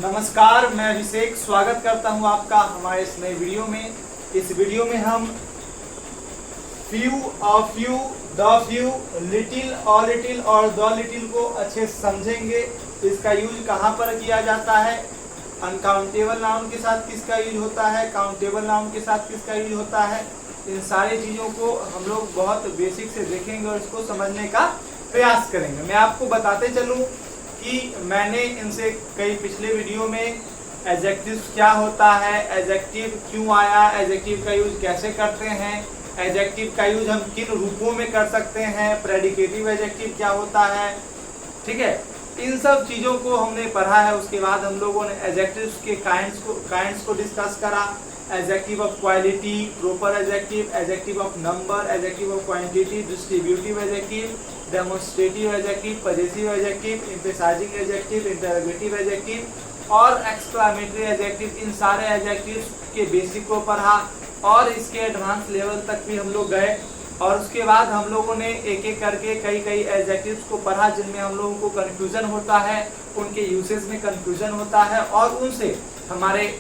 नमस्कार, मैं अभिषेक स्वागत करता हूं आपका हमारे इस नए वीडियो में। इस वीडियो में हम few, a few, the few, little, a little और द लिटिल को अच्छे से समझेंगे। इसका यूज कहाँ पर किया जाता है, अनकाउंटेबल नाउन के साथ किसका यूज होता है, काउंटेबल नाउन के साथ किसका यूज होता है। इन सारी चीज़ों को हम लोग बहुत बेसिक से देखेंगे और इसको समझने का प्रयास करेंगे। मैं आपको बताते चलूँ कि मैंने इनसे कई पिछले वीडियो में एडजेक्टिव क्या होता है, एडजेक्टिव क्यों आया, एडजेक्टिव का यूज कैसे करते हैं, एडजेक्टिव का यूज हम किन रूपों में कर सकते हैं, प्रेडिकेटिव एडजेक्टिव क्या होता है, ठीक है, इन सब चीज़ों को हमने पढ़ा है। उसके बाद हम लोगों ने एडजेक्टिव्स के काइंड्स को डिस्कस करा। Adjective of quality, proper adjective, adjective of number, adjective of quantity, distributive adjective, demonstrative adjective, possessive adjective, emphasizing adjective, interrogative adjective और एक्सक्लामेटरी एडजेक्टिव। इन सारे एडजेक्टिव्स के बेसिक को पढ़ा और इसके एडवांस लेवल तक भी हम लोग गए। और उसके बाद हम लोगों ने एक एक करके कई एडजेक्टिव्स को पढ़ा जिनमें हम लोगों को कन्फ्यूजन होता है, उनके यूसेज में कन्फ्यूजन होता है और उनसे हमारे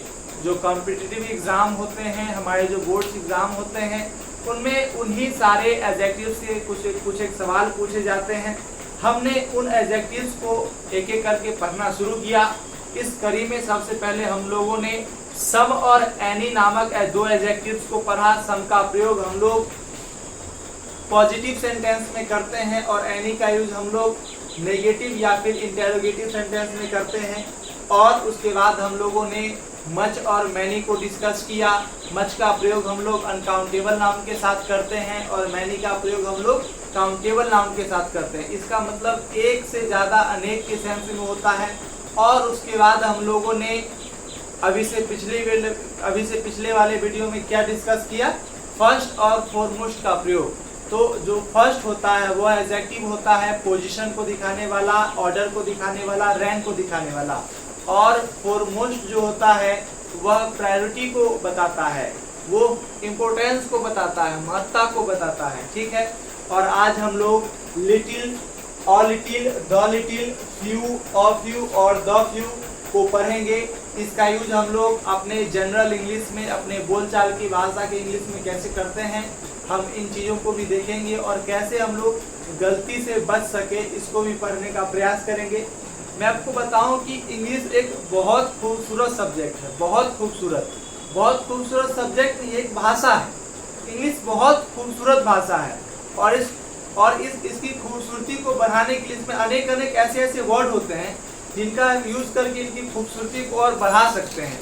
जो कॉम्पिटिटिव एग्जाम होते हैं, हमारे जो बोर्ड्स एग्जाम होते हैं, उनमें उन्हीं सारे एडजेक्टिव्स से कुछ एक सवाल पूछे जाते हैं। हमने उन एडजेक्टिव्स को एक एक करके पढ़ना शुरू किया। इस कड़ी में सबसे पहले हम लोगों ने सम और एनी नामक दो एडजेक्टिव्स को पढ़ा। सम का प्रयोग हम लोग पॉजिटिव सेंटेंस में करते हैं और एनी का यूज हम लोग नेगेटिव या फिर इंटेरोगेटिव सेंटेंस में करते हैं। और उसके बाद हम लोगों ने मच और मैनी को डिस्कस किया। मच का प्रयोग हम लोग अनकाउंटेबल नाउन के साथ करते हैं और मैनी का प्रयोग हम लोग काउंटेबल नाउन के साथ करते हैं। इसका मतलब एक से ज़्यादा अनेक के सेंस में होता है। और उसके बाद हम लोगों ने अभी से पिछले वाले वीडियो में क्या डिस्कस किया, फर्स्ट और फॉरमोस्ट का प्रयोग। तो जो फर्स्ट होता है वो एडजेक्टिव होता है पोजीशन को दिखाने वाला, ऑर्डर को दिखाने वाला, रैंक को दिखाने वाला। और फॉरमोस्ट जो होता है वह प्रायोरिटी को बताता है, वो इम्पोर्टेंस को बताता है, महत्ता को बताता है, ठीक है। और आज हम लोग little, a little, the little, few, a few और द फ्यू को पढ़ेंगे। इसका यूज हम लोग अपने जनरल इंग्लिश में, अपने बोलचाल की भाषा के इंग्लिश में कैसे करते हैं, हम इन चीज़ों को भी देखेंगे और कैसे हम लोग गलती से बच सके इसको भी पढ़ने का प्रयास करेंगे। मैं आपको बताऊं कि इंग्लिश एक बहुत खूबसूरत सब्जेक्ट है, बहुत खूबसूरत सब्जेक्ट, ये एक भाषा है। इंग्लिश बहुत खूबसूरत भाषा है और इसकी खूबसूरती को बढ़ाने के लिए इसमें अनेक ऐसे वर्ड होते हैं जिनका यूज करके इनकी खूबसूरती को और बढ़ा सकते हैं।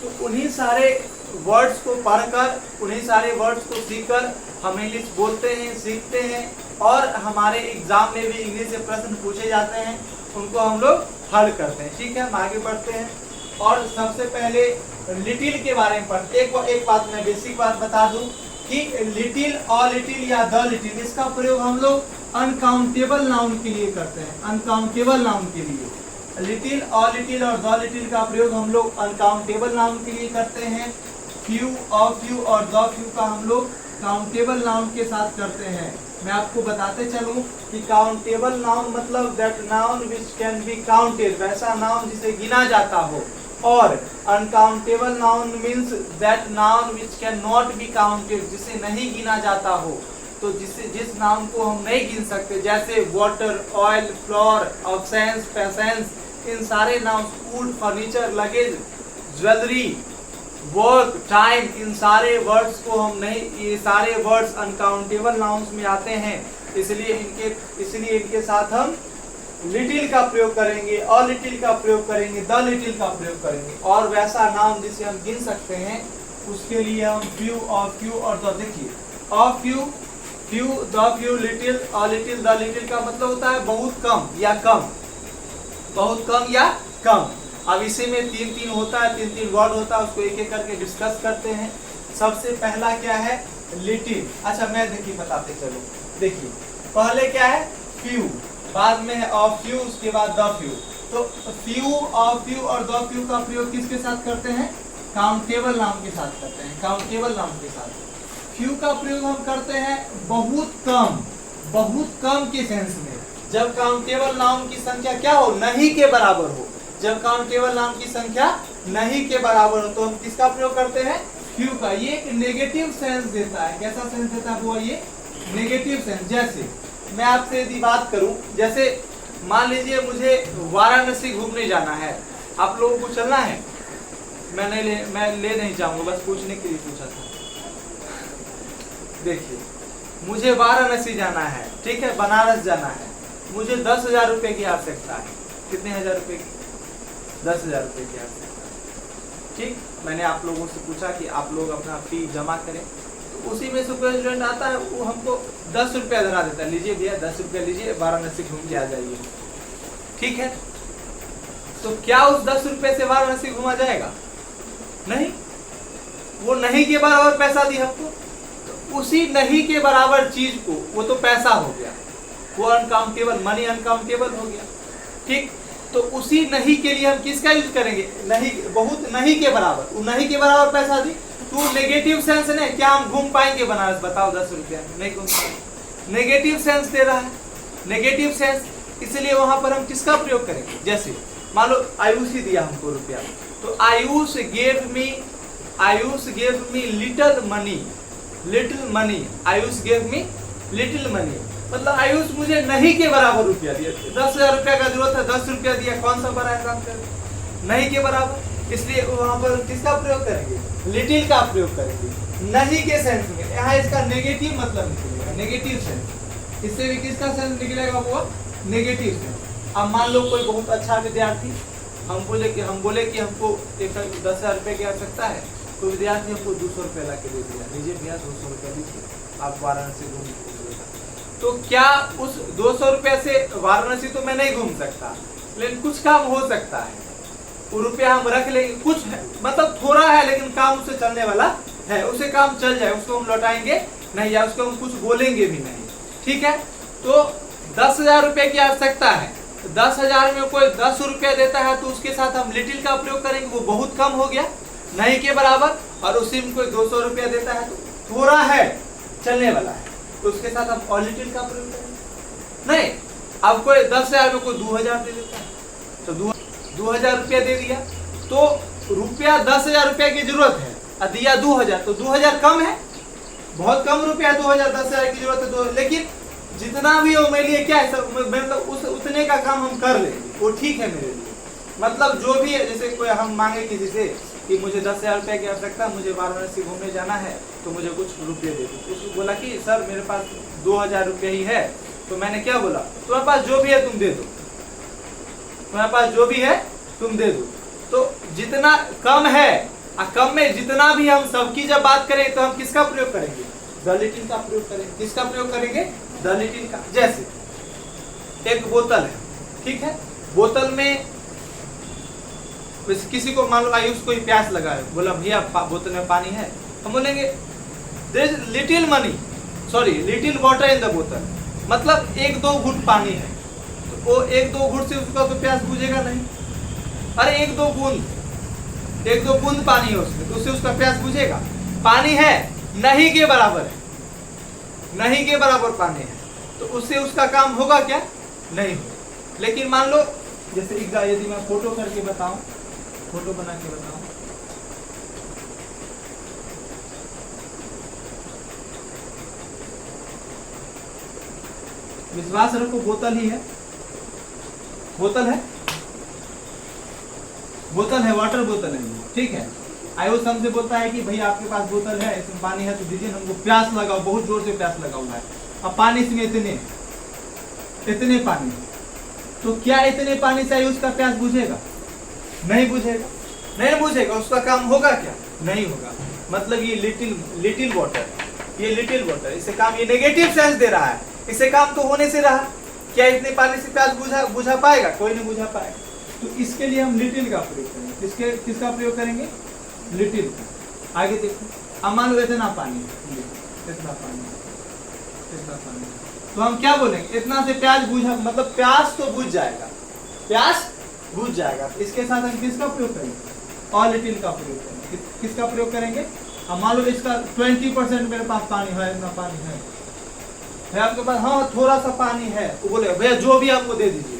तो उन्हीं सारे वर्ड्स को पढ़कर, उन्हीं सारे वर्ड्स को सीखकर हम इंग्लिश बोलते हैं, सीखते हैं और हमारे एग्जाम में भी इंग्लिश से प्रश्न पूछे जाते हैं, उनको हम लोग हल करते हैं, ठीक है। हम आगे बढ़ते हैं और सबसे पहले लिटिल के बारे में पढ़ते हैं। एक बात मैं बेसिक बात बता दूं कि लिटिल, अ लिटिल या द लिटिल, इसका प्रयोग हम लोग अनकाउंटेबल नाउन के लिए करते हैं। अनकाउंटेबल नाउन के लिए लिटिल, अ लिटिल और द लिटिल का प्रयोग हम लोग अनकाउंटेबल नाउन के लिए करते हैं। फ्यू, अ फ्यू और द फ्यू का हम लोग काउंटेबल नाउन के साथ करते हैं। मैं आपको बताते चलूं कि काउंटेबल नाउन मतलब that noun which can be counted, वैसा नाउन जिसे गिना जाता हो। और uncountable noun means that noun which can not be counted, जिसे नहीं गिना जाता हो। तो जिस नाउन को हम नहीं गिन सकते, जैसे water, oil, flour, absence, patience, इन सारे noun, food, furniture, luggage, jewellery, work, time, इन सारे वर्ड्स को हम नहीं, ये सारे वर्ड्स अनकाउंटेबल नाउन्स में आते हैं। इसलिए इनके साथ हम लिटिल का प्रयोग करेंगे, अ लिटिल का प्रयोग करेंगे, द लिटिल का प्रयोग करेंगे। और वैसा नाउन जिसे हम गिन सकते हैं उसके लिए हम फ्यू, अ फ्यू और द, देखिए a few, few, the few, little, a little, the little का मतलब होता है बहुत कम या कम, बहुत कम या कम। अब इसी में तीन होता है, तीन वर्ड होता है, उसको एक एक करके डिस्कस करते हैं। सबसे पहला क्या है, लिटिल। अच्छा मैं देखिए बताते चलो, देखिए पहले क्या है फ्यू, बाद में है अ फ्यू, उसके बाद द फ्यू। तो फ्यू, अ फ्यू और द फ्यू का प्रयोग किसके साथ करते हैं, काउंटेबल नाउन के साथ करते हैं, काउंटेबल नाउन के साथ। फ्यू का प्रयोग हम करते हैं बहुत कम के सेंस में, जब काउंटेबल नाउन की संख्या क्या हो, नहीं के बराबर हो। जब काउंटेबल नाम की संख्या नहीं के बराबर हो तो हम किसका प्रयोग करते हैं, फ्यू का। ये एक नेगेटिव सेंस देता है। कैसा सेंस देता है वो, ये नेगेटिव सेंस। जैसे मैं आपसे यदि बात करूं, जैसे मान लीजिए मुझे वाराणसी घूमने जाना है, आप लोगों को चलना है, मैं ले नहीं जाऊंगा, बस पूछने के लिए पूछा था। देखिए मुझे वाराणसी जाना है, ठीक है, बनारस जाना है, मुझे 10,000 रुपए की आवश्यकता है। कितने हजार रुपए की, 10,000 रुपए की आवश्यकता है। ठीक, मैंने आप लोगों से पूछा कि आप लोग अपना फी जमा करें, तो उसी में से कोई स्टूडेंट आता है, वो हमको 10 रुपया धरा देता है, लीजिए भैया 10 रुपया लीजिए, वाराणसी घूम के आ जाइए। ठीक है, तो क्या उस 10 रुपए से वाराणसी घूमा जाएगा? नहीं, वो नहीं के बराबर पैसा दी हमको, तो उसी नहीं के बराबर चीज को, वो तो पैसा हो गया, वो अनकाउंटेबल, मनी अनकाउंटेबल हो गया। ठीक, तो उसी नहीं के लिए हम किसका यूज करेंगे, नहीं, बहुत नहीं के बराबर, वो नहीं के बराबर पैसा दी, तो नेगेटिव सेंस ने, क्या हम घूम पाएंगे बनारस, बताओ 10 रुपया में? नहीं घूम पाएंगे। नेगेटिव सेंस दे रहा है, नेगेटिव सेंस, इसलिए वहां पर हम किसका प्रयोग करेंगे। जैसे मान लो आयुष ही दिया हमको रुपया, तो Ayush gave me little money, Ayush gave me little money, मतलब आयुष मुझे नहीं के बराबर रुपया दिया। 10,000 रुपया का जरूरत है, 10 रुपया दिया, कौन सा बड़ा काम करें, नहीं के बराबर, इसलिए वहां पर किसका प्रयोग करेंगे, लिटिल का प्रयोग करेंगे, नहीं के सेंस में। यहाँ इसका नेगेटिव मतलब निकलेगा, नेगेटिव सेंस, इससे भी किसका सेंस निकलेगा, वो नेगेटिव सेंस। अब मान लो कोई बहुत अच्छा विद्यार्थी, हम बोले कि हमको 10,000 रुपये की आवश्यकता है, तो विद्यार्थी हमको 200 रुपये ला के दे दिया, लीजिए भैया 200 रुपये दीजिए, आप वाराणसी घूम। तो क्या उस 200 रुपये से वाराणसी तो मैं नहीं घूम सकता, लेकिन कुछ काम हो सकता है, वो रुपया हम रख लेंगे, कुछ है, मतलब थोड़ा है लेकिन काम उससे चलने वाला है, उसे काम चल जाए, उसको हम लौटाएंगे नहीं या उसको हम कुछ बोलेंगे भी नहीं। ठीक है, तो 10,000 रुपये की आवश्यकता है, 10,000 में कोई 10 रुपया देता है तो उसके साथ हम लिटिल का प्रयोग करेंगे, वो बहुत कम हो गया, नहीं के बराबर, और उसी में कोई 200 रुपया देता है तो थोड़ा है, चलने वाला है, तो उसके साथ हम और लिटिल का प्रयोग करेंगे। नहीं, अब कोई 10,000 में कोई 2,000 दे देता है, तो 2,000 रुपया दे दिया, तो रुपया 10,000 रुपया की जरूरत है, दिया 2,000, तो 2,000 कम है, बहुत कम रुपया, 2,000, 10,000 की जरूरत है, तो लेकिन जितना भी हो मेरे लिए क्या है, मतलब उतने का काम हम कर लेंगे, वो ठीक है मेरे लिए। मतलब जो भी है, जैसे कोई हम मांगे किसी से कि मुझे 10,000 रुपये की आवश्यकता, मुझे वाराणसी घूमने जाना है, तो मुझे कुछ रुपये दे दो। उसको बोला कि सर मेरे पास 2,000 रुपये ही है, तो मैंने क्या बोला, तुम्हारे पास जो भी है तुम दे दो, तुम्हारे पास जो भी है तुम दे दो। तो जितना कम है, कम में जितना भी, हम सबकी जब बात करें तो हम किसका प्रयोग करेंगे, द लिटिल का प्रयोग करेंगे। किसका प्रयोग करेंगे, द लिटिल का। जैसे एक बोतल है, ठीक है, बोतल में किसी को मान लो आयुष को ही प्यास लगा है, बोला भैया बोतल में पानी है, हम बोलेंगे there is little water in the बोतल, मतलब 1-2 घूंट पानी है, तो वो 1-2 घूंट से उसका तो प्यास बुझेगा नहीं। अरे 1-2 बूंद पानी है उसमें, तो उससे उसका प्यास बुझेगा? पानी है, नहीं के बराबर है, नहीं के बराबर पानी है, तो उससे उसका काम होगा क्या, नहीं होगा। लेकिन मान लो जैसे यदि मैं फोटो करके बताऊं, फोटो बना के बताऊं, विश्वास रखो बोतल ही है, बोतल है, वाटर बोतल है, ठीक है। आयुष हमसे बोलता है कि भैया आपके पास बोतल है, इसमें पानी है, तो दीजिए, हमको प्यास लगाओ, बहुत जोर से प्यास लगा हुआ है, अब पानी इसमें इतने पानी, तो क्या इतने पानी से आयुष का प्यास बुझेगा? नहीं बुझेगा, उसका काम होगा क्या? नहीं होगा। मतलब ये लिटिल वाटर, इससे काम, ये नेगेटिव सेंस दे रहा है, इससे काम तो होने से रहा, क्या इतने पानी से प्यास बुझा पाएगा? कोई नहीं बुझा पाएगा, तो इसके लिए हम लिटिल का प्रयोग करेंगे। किसका प्रयोग करेंगे? लिटिल का। आगे देखो, अब मान लो इतना पानी, तो हम क्या बोलेंगे, इतना से प्यास बुझा, मतलब प्यास तो बुझ जाएगा, इसके साथ हम किसका प्रयोग करेंगे? और लिटिल का प्रयोग करेंगे। किसका प्रयोग करेंगे? अब मान लो इसका 20% मेरे पास पानी है, इतना पानी है आपके पास, हाँ थोड़ा सा पानी है, वो बोले भैया जो भी आपको दे दीजिए,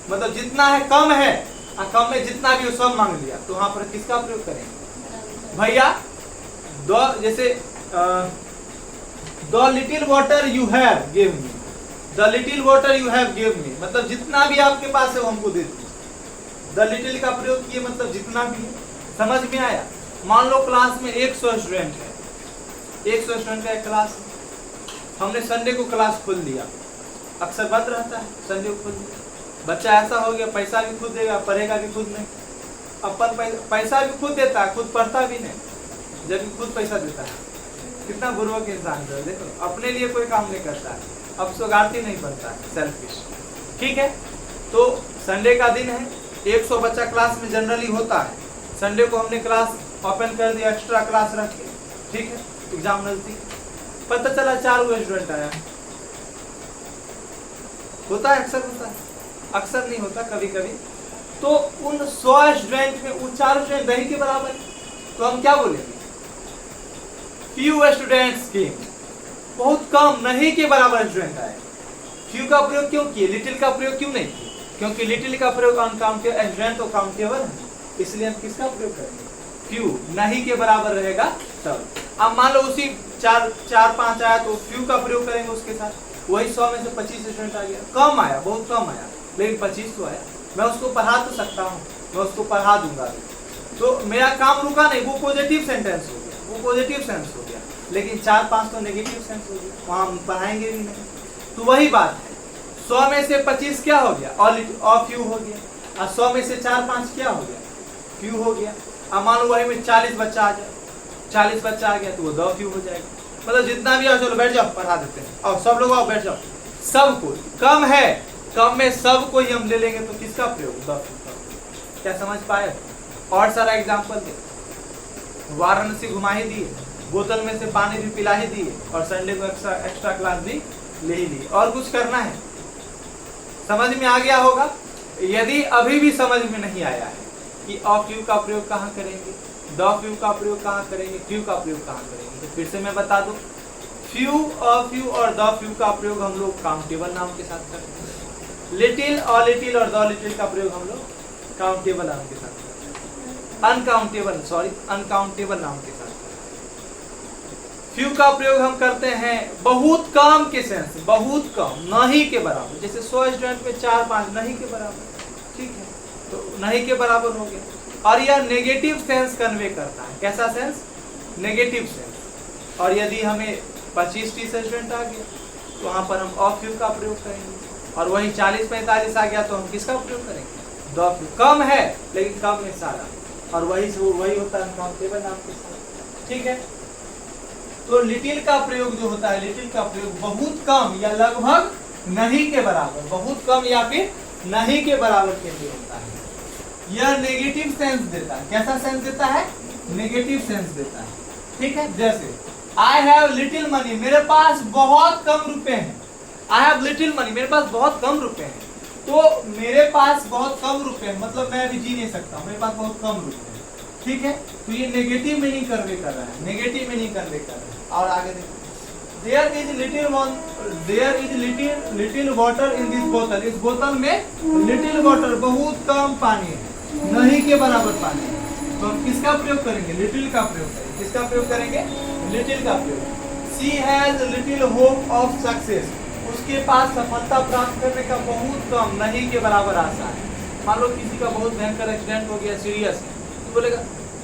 मतलब जितना है कम है, और कम में जितना भी हो सब मांग लिया, तो वहां पर किसका प्रयोग करेंगे भैया? जैसे the little water you have give me, the little water you have give me, मतलब जितना भी आपके पास है वो हमको दे दो। द लिटिल का प्रयोग किए मतलब जितना भी है। समझ में आया? मान लो क्लास में 100 स्टूडेंट है, 100 स्टूडेंट का एक क्लास है, हमने संडे को क्लास खोल दिया, अक्सर बंद रहता है, संडे को खोल दिया। बच्चा ऐसा हो गया, पैसा भी खुद देगा, पढ़ेगा भी खुद नहीं। अपन पैसा भी खुद देता है, खुद पढ़ता भी नहीं, जबकि खुद पैसा देता है। कितना बुर्बक इंसान है, देखो अपने लिए कोई काम नहीं करता है, अब सोगाती नहीं बनता है, सेल्फिश। ठीक है, तो संडे का दिन है, 100 बच्चा क्लास में जनरली होता है। संडे को हमने क्लास ओपन कर दिया, एक्स्ट्रा क्लास रख के, ठीक है, एग्जाम नजदीक, पता चला 4 स्टूडेंट आया। होता है, अक्सर होता है, अक्सर नहीं होता, कभी कभी। तो उन 100 स्टूडेंट में वो 4 स्टूडेंट नहीं के बराबर, तो हम क्या बोलेंगे? फ्यू स्टूडेंट्स केम, बहुत कम, नहीं के बराबर स्टूडेंट आए। फ्यू का प्रयोग क्यों किए, लिटिल का प्रयोग क्यों नहीं किए? क्योंकि लिटिल का प्रयोग अनकाउंटेबल, स्टूडेंट तो काउंटेबल है, इसलिए हम किसका प्रयोग करेंगे? फ्यू, नहीं के बराबर रहेगा तब। अब मान लो उसी 4-5 आया तो फ्यू का प्रयोग करेंगे उसके साथ। वही 100 में से 25 स्टूडेंट आ गया, कम आया, बहुत कम आया, लेकिन 25 तो आया। मैं उसको पढ़ा तो सकता हूँ, मैं उसको पढ़ा दूंगा, तो मेरा काम रुका नहीं, वो पॉजिटिव सेंटेंस हो गया, वो पॉजिटिव सेंस हो गया। लेकिन 4-5 तो नेगेटिव सेंस हो गया, वहाँ हम पढ़ाएंगे भी नहीं। तो वही बात है, 100 में से 25 क्या हो गया? और फ्यू हो गया। और 100 में से 4-5 क्या हो गया? फ्यू हो गया। अब मान लो वही में 40 बच्चा आ जाए, 40 बच्चा आ गया तो वो 2 फ्यू हो जाएगा। मतलब जितना भी आओ, चलो बैठ जाओ, पढ़ा देते हैं, और सब लोग आओ बैठ जाओ। सब कोई कम है, कम में सब को ही हम ले लेंगे, तो किसका प्रयोग? 2 फ्यू का। क्या समझ पाए? और सारा एग्जाम्पल दे, वाराणसी घुमा ही दिए, बोतल में से पानी भी पिला ही दिए, और संडे को एक्स्ट्रा क्लास भी ले ही ली। और कुछ करना है? समझ में आ गया होगा। यदि अभी भी समझ में नहीं आया है कि ऑफ फ्यू का प्रयोग कहाँ करेंगे, द फ्यू का प्रयोग कहाँ करेंगे, फ्यू का प्रयोग कहाँ करेंगे, तो फिर से मैं बता दूं, फ्यू, ऑफ फ्यू और द फ्यू का प्रयोग हम लोग काउंटेबल नाम के साथ करते हैं। लिटिल और लिटिल और द लिटिल का प्रयोग हम लोग काउंटेबल नाम के साथ करते हैं, अनकाउंटेबल नाम के साथ। फ्यू का प्रयोग हम करते हैं बहुत कम के सेंस, बहुत कम, नहीं के बराबर। जैसे 100 स्टूडेंट में 4-5 नहीं के बराबर, ठीक है, तो नहीं के बराबर हो गया। और यह नेगेटिव सेंस कन्वे करता है। कैसा सेंस? Negative sense. और यदि हमें 25-30 स्टूडेंट आ गया तो वहां पर हम ऑफ फ्यू का प्रयोग करेंगे, और वही 40-45 आ गया तो हम किसका प्रयोग करेंगे? The few. कम है लेकिन कम में सारा, और वही होता है अनकाउंटेबल नाम के साथ, ठीक है। तो लिटिल का प्रयोग जो होता है, लिटिल का प्रयोग बहुत कम या लगभग नहीं के बराबर, बहुत कम या फिर नहीं के बराबर के लिए होता है। यह नेगेटिव सेंस देता है। कैसा सेंस देता है? नेगेटिव सेंस देता है, ठीक है। जैसे आई हैव लिटिल मनी, मेरे पास बहुत कम रुपए हैं। आई हैव लिटिल मनी, मेरे पास बहुत कम रुपए हैं। तो मेरे पास बहुत कम रुपए हैं मतलब मैं अभी जी नहीं सकता, मेरे पास बहुत कम रुपए हैं, ठीक है। तो ये नेगेटिव मीनिंग कन्वे कर रहा है, नेगेटिव मीनिंग कन्वे कर रहा है। और आगे देखो, there is little water in this बोतल, इस बोतल में लिटिल वाटर, बहुत कम पानी है, नहीं के बराबर पानी है। तो हम किसका प्रयोग करेंगे? लिटिल का प्रयोग करेंगे। किसका प्रयोग करेंगे? लिटिल का प्रयोग। She has little hope of success, उसके पास सफलता प्राप्त करने का बहुत कम, नहीं के बराबर आशा है। मान लो किसी का बहुत भयंकर एक्सीडेंट हो गया, सीरियस है, तो बोलेगा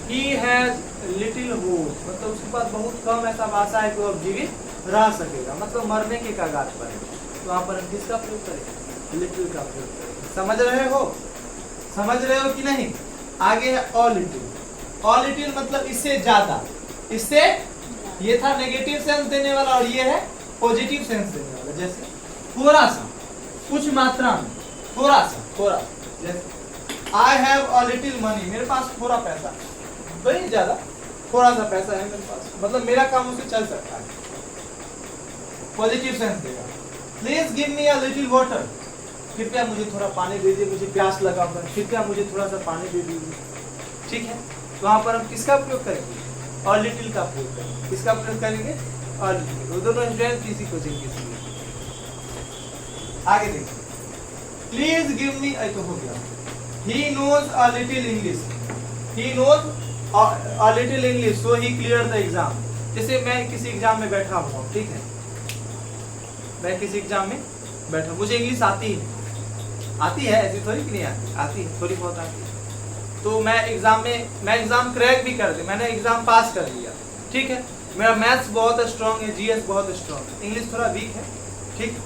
ही हैज लिटिल होप, मतलब उसके पास बहुत कम ऐसा आशा है कि वो अब जीवित रह सकेगा, मतलब मरने के कगार पर है। तो वहां पर हम किसका प्रयोग करेंगे? लिटिल का प्रयोग करेंगे। समझ रहे हो? समझ रहे हो कि नहीं? आगे है ऑल लिटिल। ऑल लिटिल मतलब इससे ज्यादा, इससे, ये था नेगेटिव सेंस देने वाला और ये है पॉजिटिव सेंस देने वाला। जैसे थोड़ा सा, कुछ मात्रा में, थोड़ा सा। जैसे I have a little money, मेरे पास थोड़ा पैसा, नहीं ज्यादा, थोड़ा सा पैसा है मेरे पास, मतलब मेरा काम उससे चल सकता है, पॉजिटिव सेंस देगा। Please give me a little water, कृपया मुझे थोड़ा पानी दे दीजिए, मुझे प्यास लगा हुआ है, कृपया मुझे थोड़ा सा पानी दे दीजिए, ठीक है। तो वहां पर हम किसका प्रयोग करेंगे? और लिटिल का प्रयोग करेंगे। किसका प्रयोग करेंगे? और लिटिल। वो दोनों स्टूडेंट किसी कोचिंग के लिए। आगे देखिए, प्लीज गिव मी, तो हो गया, he knows a little English, he knows a little English, so he cleared the exam. जैसे मैं किसी एग्जाम में बैठा हुआ, ठीक है, मैं किसी एग्जाम में बैठा, मुझे इंग्लिश आती है, ऐसी थोड़ी कि नहीं आती है, थोड़ी बहुत आती है। तो मैं एग्जाम क्रैक भी कर दिया, मैंने एग्जाम पास कर लिया, ठीक है। मेरा मैथ्स बहुत स्ट्रांग है, जीएस बहुत स्ट्रांग है, इंग्लिश थोड़ा वीक है, ठीक।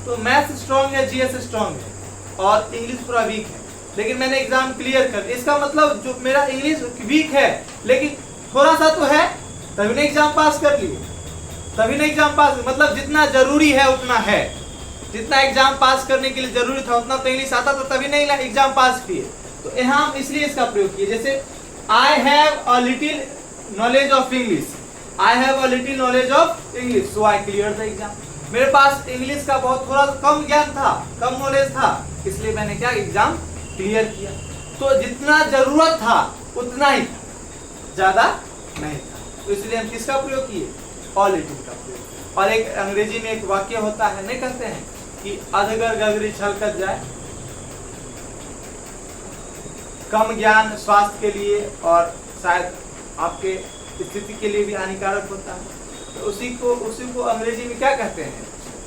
तो मैथ्स स्ट्रांग है, जीएस स्ट्रांग है और इंग्लिश थोड़ा वीक है, लेकिन मैंने एग्जाम क्लियर कर। इसका मतलब जो मेरा इंग्लिश वीक है लेकिन थोड़ा सा तो है, तभी ने एग्जाम पास कर लिए, तभी ने एग्जाम पास, मतलब जितना जरूरी है उतना है, जितना एग्जाम पास करने के लिए जरूरी था उतना तो इंग्लिश आता, तो तभी नहीं एग्जाम पास किए। तो यहाँ हम इसलिए इसका प्रयोग किए, जैसे I have a little knowledge of English, I have a little knowledge of English, so I clear the exam. मेरे पास इंग्लिश का बहुत थोड़ा कम ज्ञान था, कम नॉलेज था, इसलिए मैंने क्या एग्जाम क्लियर किया। तो जितना जरूरत था उतना ही था, ज्यादा नहीं था, तो इसलिए हम किसका प्रयोग किए, ऑल लिटिल का प्रयोग। और एक अंग्रेजी में एक वाक्य होता है, नहीं कहते हैं कि अधगर गगरी छलकत जाए, कम ज्ञान स्वास्थ्य के लिए और शायद आपके स्थिति के लिए भी हानिकारक होता है। तो उसी को अंग्रेजी में क्या कहते हैं,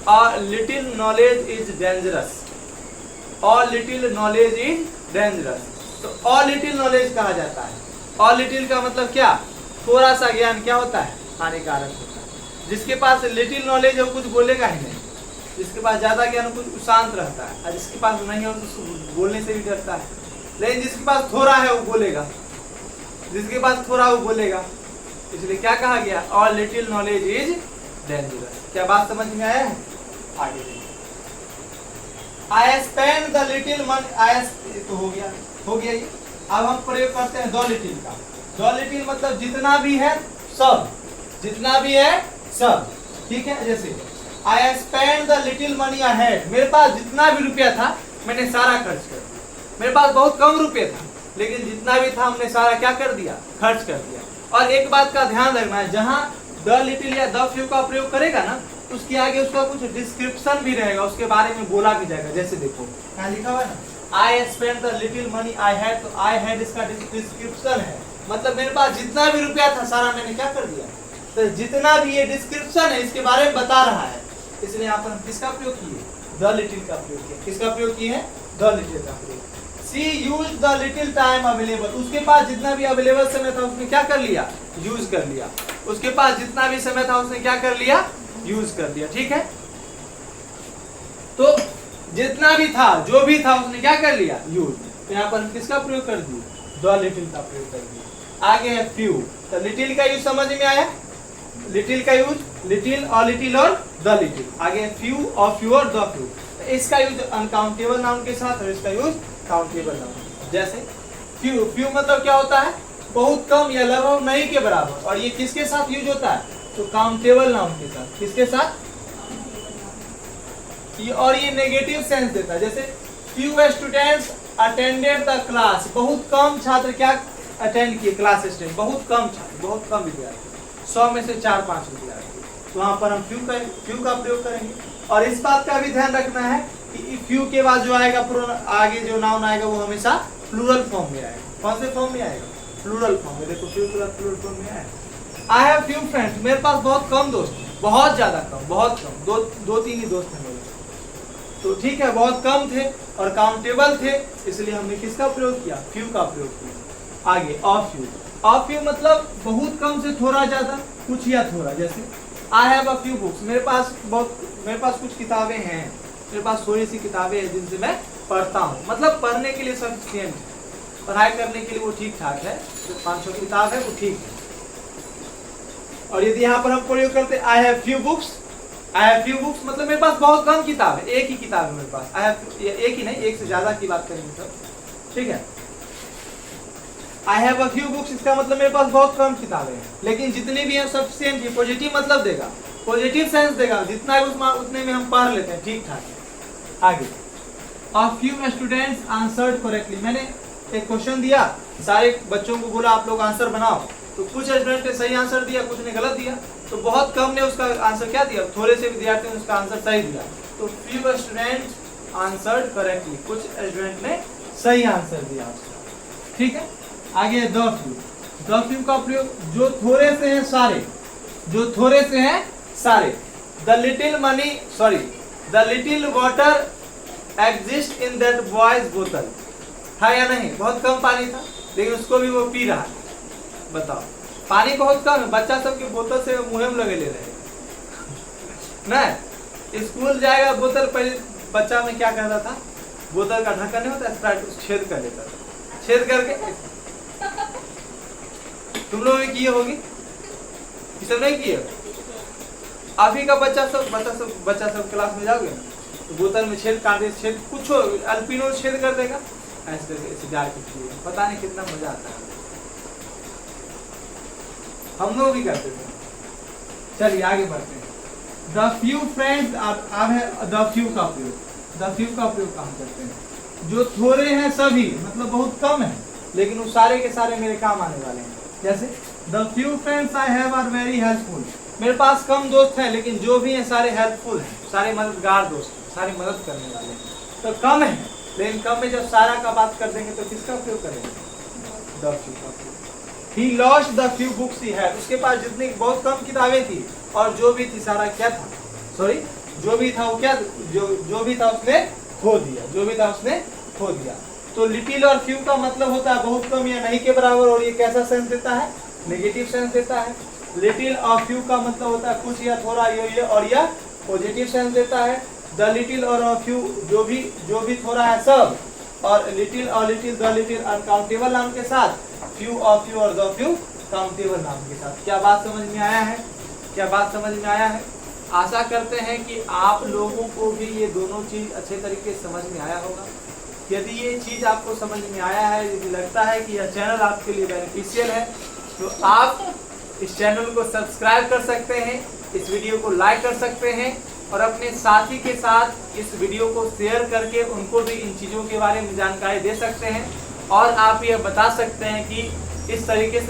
a little knowledge is dangerous, a little knowledge is dangerous. तो अ लिटिल नॉलेज कहा जाता है, अ लिटिल का मतलब क्या, थोड़ा सा ज्ञान क्या होता है, हानिकारक होता है। जिसके पास लिटिल नॉलेज है वो कुछ बोलेगा ही नहीं, जिसके पास ज्यादा ज्ञान कुछ शांत रहता है, और जिसके पास नहीं है तो बोलने से भी डरता है। लेकिन जिसके पास थोड़ा है वो बोलेगा, जिसके पास थोड़ा वो बोलेगा, इसलिए क्या कहा गया, all little knowledge is dangerous. क्या बात समझ में आया है, आगे देखिए। I spend the little money, तो हो गया ये। अब हम प्रयोग करते हैं द लिटिल का। द लिटिल मतलब जितना भी है सब, जितना भी है सब, ठीक है। जैसे I spend the little money I had, मेरे पास जितना भी रुपया था मैंने सारा खर्च कर दिया। मेरे पास बहुत कम रुपये था लेकिन जितना भी था हमने सारा क्या कर दिया, खर्च कर दिया। और एक बात का ध्यान रखना है, जहां द लिटिल या द फ्यू का प्रयोग करेगा ना, उसके आगे उसका कुछ डिस्क्रिप्शन भी रहेगा, उसके बारे में बोला भी जाएगा। जैसे देखो यहाँ लिखा हुआ है ना, I spend the little money I had, तो आई हैड इसका डिस्क्रिप्शन है, मतलब मेरे पास जितना भी रुपया था सारा मैंने क्या कर दिया। तो जितना भी ये डिस्क्रिप्शन है इसके बारे में बता रहा है, इसलिए यहाँ पर हम किसका प्रयोग किए, द लिटिल का प्रयोग किया। किसका प्रयोग किए हैं, द लिटिल का प्रयोग। She used the little time available, उसके पास जितना भी अवेलेबल समय था उसने क्या कर लिया, यूज कर लिया। उसके पास जितना भी समय था उसने क्या कर लिया, यूज कर लिया, ठीक है। तो जितना भी था, जो भी था उसने क्या कर लिया, यूज। तो यहाँ पर हम किसका प्रयोग कर दिए, द लिटिल का प्रयोग कर दिया। आगे है फ्यू, तो लिटिल का यूज समझ में आया, लिटिल का यूज, लिटिल और लिटिल और द लिटिल। आगे फ्यू और फ्यू और द फ्यू, इसका यूज अनकाउंटेबल नाउन के साथ और इसका यूज काउंटेबल नाउन। जैसे फ्यू, फ्यू मतलब क्या होता है, बहुत कम या लगभग नहीं के बराबर, और ये किसके साथ यूज होता है, तो काउंटेबल नाउन के साथ। किसके साथ, और ये नेगेटिव सेंस देता है। जैसे few students attended the class, बहुत कम छात्र क्या अटेंड किए क्लास, स्टूडेंट बहुत कम छात्र, बहुत कम विद्यार्थी, 100 में से 4-5 विद्यार्थी। तो वहां पर हम फ्यू का प्रयोग करेंगे। और इस बात का भी ध्यान रखना है कि फ्यू के बाद जो आएगा, आगे जो नाउन आएगा वो हमेशा प्लूरल फॉर्म में आएगा। कौन से फॉर्म में आएगा, प्लूरल फॉर्म में। देखो फ्यू प्लूरल फॉर्म में आएगा। आई हैव फ्यू फ्रेंड्स, मेरे पास बहुत कम दोस्त हैं, बहुत ज्यादा कम, बहुत कम, दो तीन ही दोस्त हैं मेरे। तो ठीक है, बहुत कम थे और काउंटेबल थे, इसलिए हमने किसका प्रयोग किया, फ्यू का प्रयोग किया। आगे ऑफ फ्यू, ऑफ फ्यू मतलब बहुत कम से थोड़ा ज्यादा, कुछ या थोड़ा। जैसे I have a few books, मेरे पास कुछ किताबें हैं, मेरे पास थोड़ी सी किताबें हैं जिनसे मैं पढ़ता हूँ, मतलब पढ़ने के लिए सफिशिएंट है, पढ़ाई करने के लिए वो ठीक ठाक है, जो 500 किताब है वो ठीक है। और यदि यहाँ पर हम प्रयोग करते I have few books, I have few books मतलब मेरे पास बहुत कम किताब है, एक ही किताब है मेरे पास। आई हैव, एक ही नहीं, एक से ज्यादा की बात करेंगे सब, ठीक है। I have a few books इसका मतलब मेरे पास बहुत कम किताबें हैं, लेकिन जितनी भी है सफिशिएंट, ये पॉजिटिव मतलब देगा, पॉजिटिव सेंस देगा, जितना है उतने में हम पढ़ लेते हैं, ठीक ठाक है। आगे a few students answered correctly, मैंने एक क्वेश्चन दिया, सारे बच्चों को बोला आप लोग आंसर बनाओ, तो कुछ स्टूडेंट ने सही आंसर दिया, कुछ ने गलत दिया, तो बहुत कम ने उसका आंसर क्या दिया, थोड़े से विद्यार्थियों ने उसका आंसर सही दिया। तो फ्यू स्टूडेंट्स आंसर्ड करेक्टली, कुछ स्टूडेंट ने सही आंसर दिया उसका। ठीक है, आगे द फ्यू। द फ्यू का प्रयोग जो थोड़े से हैं सारे, जो थोड़े से हैं सारे। The little money sorry the little water exist in that boys बोतल, है या नहीं? बहुत कम पानी था लेकिन उसको भी वो पी रहा है। बताओ, पानी बहुत कम है, बच्चा सब की बोतल से मुंह में लगे ले रहे हैं ना। स्कूल जाएगा बोतल, पहले बच्चा में क्या करता था, बोतल का ढक्कन नहीं होता, स्प्राइट उस छेद कर लेता था, छेद करके। तुम लोग भी किए होगी, ये सब नहीं किए? अभी का बच्चा सब क्लास में जाओगे ना तो बोतल में छेद काट दे, छेद कुछ अल्पिनो छेद कर देगा ऐसे करके, ऐसे जार के पिए, पता नहीं कितना मजा आता है। हम लोग भी करते थे। चलिए आगे बढ़ते हैं। द फ्यू फ्रेंड्स, अब है द फ्यू का प्रयोग। द फ्यू का प्रयोग काम करते हैं जो थोड़े हैं सभी, मतलब बहुत कम है लेकिन वो सारे के सारे मेरे काम आने वाले हैं। जैसे the few friends I have are very helpful, मेरे पास कम दोस्त हैं लेकिन जो भी हैं सारे हेल्पफुल हैं, सारे मददगार दोस्त हैं, सारी मदद करने वाले हैं। तो कम है लेकिन कम में जब सारा का बात कर देंगे तो किसका उपयोग करेंगे? द फ्यू का। He lost the few books he had, उसके पास जितनी बहुत कम किताबें थी और जो भी थी सारा क्या था, सॉरी जो भी था वो क्या, जो भी था उसने खो दिया, जो भी था उसने खो दिया। तो लिटिल और फ्यू का मतलब होता है बहुत कम या नहीं के बराबर, और ये कैसा सेंस देता है? नेगेटिव सेंस देता है। लिटिल और फ्यू का मतलब होता है कुछ या थोड़ा, ये और यह पॉजिटिव सेंस देता है। द लिटिल और फ्यू जो भी थोड़ा है सब, और लिटिल और लिटिल द लिटिल अनकाउंटेबल नाम के साथ, फ्यू और फ्यू और द फ्यू काउंटेबल नाम के साथ। क्या बात समझ में आया है? क्या बात समझ में आया है? आशा करते हैं कि आप लोगों को भी ये दोनों चीज अच्छे तरीके से समझ में आया होगा। यदि ये चीज आपको समझ में आया है, यदि लगता है कि यह चैनल आपके लिए बेनिफिशियल है, तो आप इस चैनल को सब्सक्राइब कर सकते हैं, इस वीडियो को लाइक कर सकते हैं और अपने साथी के साथ इस वीडियो को शेयर करके उनको भी इन चीज़ों के बारे में जानकारी दे सकते हैं। और आप ये बता सकते हैं कि इस तरीके से